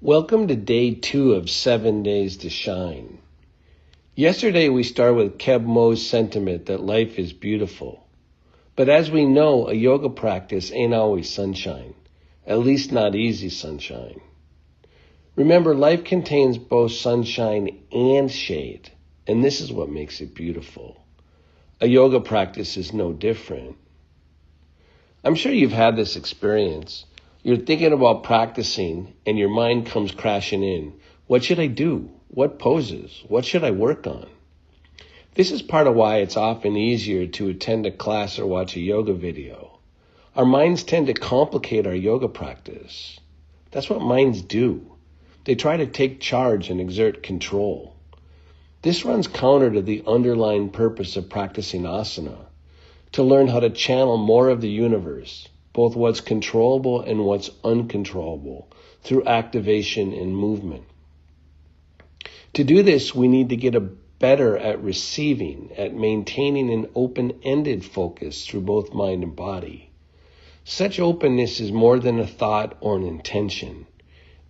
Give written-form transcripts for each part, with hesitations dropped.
Welcome to day 2 of 7 Days to Shine. Yesterday we started with Keb Mo's sentiment that life is beautiful. But as we know, a yoga practice ain't always sunshine, at least not easy sunshine. Remember, life contains both sunshine and shade, and this is what makes it beautiful. A yoga practice is no different. I'm sure you've had this experience. You're thinking about practicing and your mind comes crashing in. What should I do? What poses? What should I work on? This is part of why it's often easier to attend a class or watch a yoga video. Our minds tend to complicate our yoga practice. That's what minds do. They try to take charge and exert control. This runs counter to the underlying purpose of practicing asana, to learn how to channel more of the universe, both what's controllable and what's uncontrollable, through activation and movement. To do this, we need to get better at receiving, at maintaining an open-ended focus through both mind and body. Such openness is more than a thought or an intention.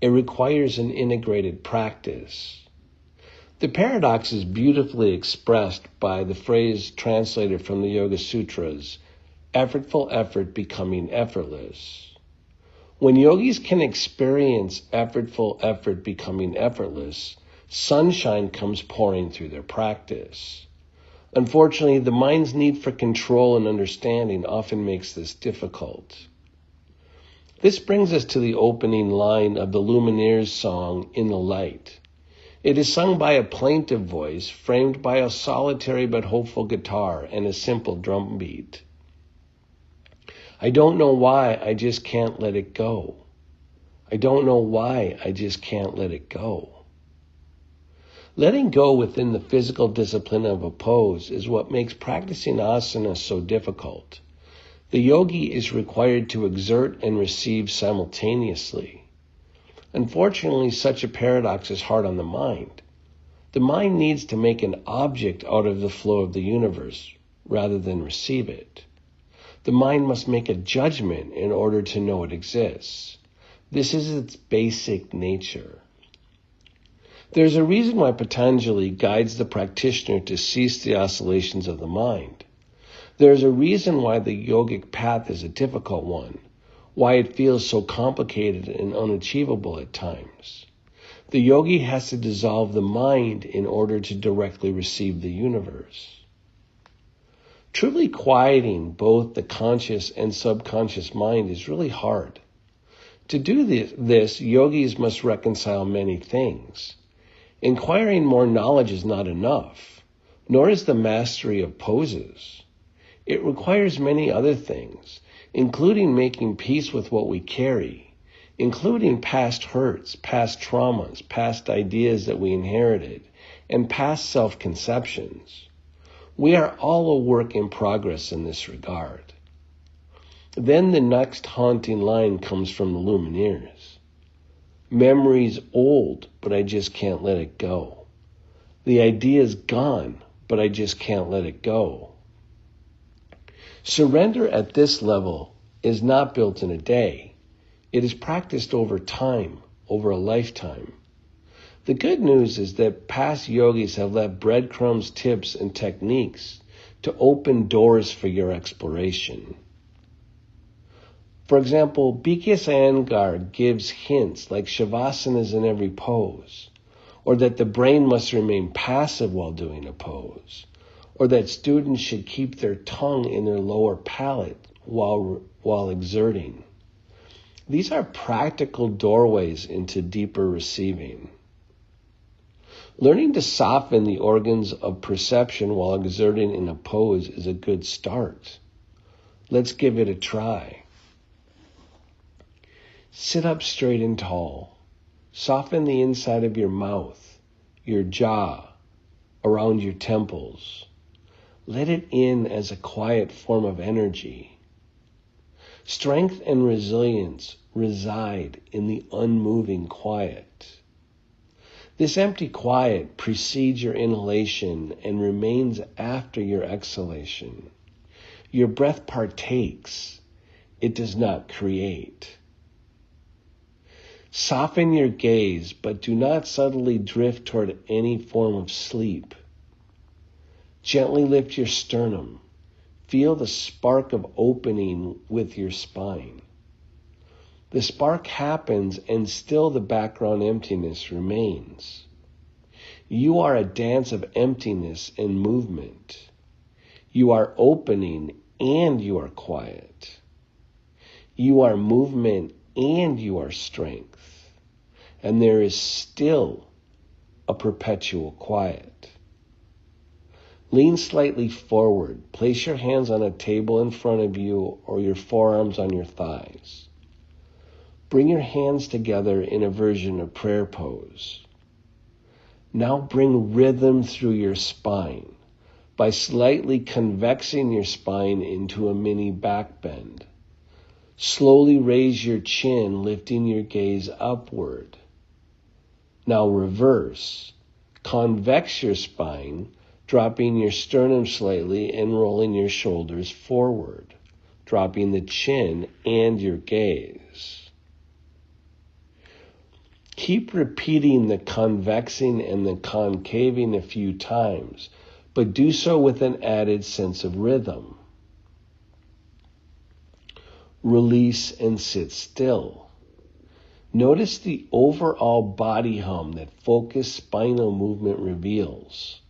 It requires an integrated practice. The paradox is beautifully expressed by the phrase translated from the Yoga Sutras, effortful effort becoming effortless. When yogis can experience effortful effort becoming effortless, sunshine comes pouring through their practice. Unfortunately, the mind's need for control and understanding often makes this difficult. This brings us to the opening line of the Lumineers' song, In the Light. It is sung by a plaintive voice, framed by a solitary but hopeful guitar and a simple drum beat. I don't know why, I just can't let it go. I don't know why, I just can't let it go. Letting go within the physical discipline of a pose is what makes practicing asana so difficult. The yogi is required to exert and receive simultaneously. Unfortunately, such a paradox is hard on the mind. The mind needs to make an object out of the flow of the universe rather than receive it. The mind must make a judgment in order to know it exists. This is its basic nature. There's a reason why Patanjali guides the practitioner to cease the oscillations of the mind. There's a reason why the yogic path is a difficult one, why it feels so complicated and unachievable at times. The yogi has to dissolve the mind in order to directly receive the universe. Truly quieting both the conscious and subconscious mind is really hard. To do this, yogis must reconcile many things. Acquiring more knowledge is not enough, nor is the mastery of poses. It requires many other things, including making peace with what we carry, including past hurts, past traumas, past ideas that we inherited, and past self-conceptions. We are all a work in progress in this regard. Then the next haunting line comes from the Lumineers. Memory's old, but I just can't let it go. The idea's gone, but I just can't let it go. Surrender at this level is not built in a day. It is practiced over time, over a lifetime. The good news is that past yogis have left breadcrumbs, tips, and techniques to open doors for your exploration. For example, B.K.S. Iyengar gives hints like shavasana in every pose, or that the brain must remain passive while doing a pose, or that students should keep their tongue in their lower palate while exerting. These are practical doorways into deeper receiving. Learning to soften the organs of perception while exerting in a pose is a good start. Let's give it a try. Sit up straight and tall. Soften the inside of your mouth, your jaw, around your temples. Let it in as a quiet form of energy. Strength and resilience reside in the unmoving quiet. This empty quiet precedes your inhalation and remains after your exhalation. Your breath partakes. It does not create. Soften your gaze, but do not subtly drift toward any form of sleep. Gently lift your sternum. Feel the spark of opening with your spine. The spark happens and still the background emptiness remains. You are a dance of emptiness and movement. You are opening and you are quiet. You are movement and you are strength. And there is still a perpetual quiet. Lean slightly forward. Place your hands on a table in front of you or your forearms on your thighs. Bring your hands together in a version of prayer pose. Now bring rhythm through your spine by slightly convexing your spine into a mini back bend. Slowly raise your chin, lifting your gaze upward. Now reverse. Convex your spine, dropping your sternum slightly and rolling your shoulders forward, dropping the chin and your gaze. Keep repeating the convexing and the concaving a few times, but do so with an added sense of rhythm. Release and sit still. Notice the overall body hum that focused spinal movement reveals.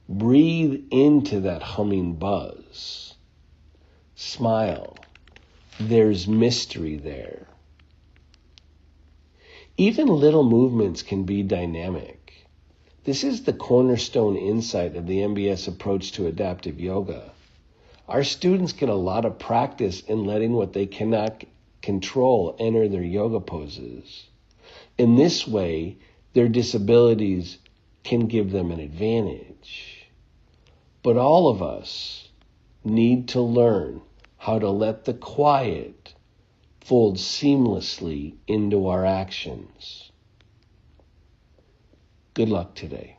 Breathe into that humming buzz. Smile. There's mystery there. Even little movements can be dynamic. This is the cornerstone insight of the MBS approach to adaptive yoga. Our students get a lot of practice in letting what they cannot control enter their yoga poses. In this way, their disabilities can give them an advantage. But all of us need to learn how to let the quiet fold seamlessly into our actions. Good luck today.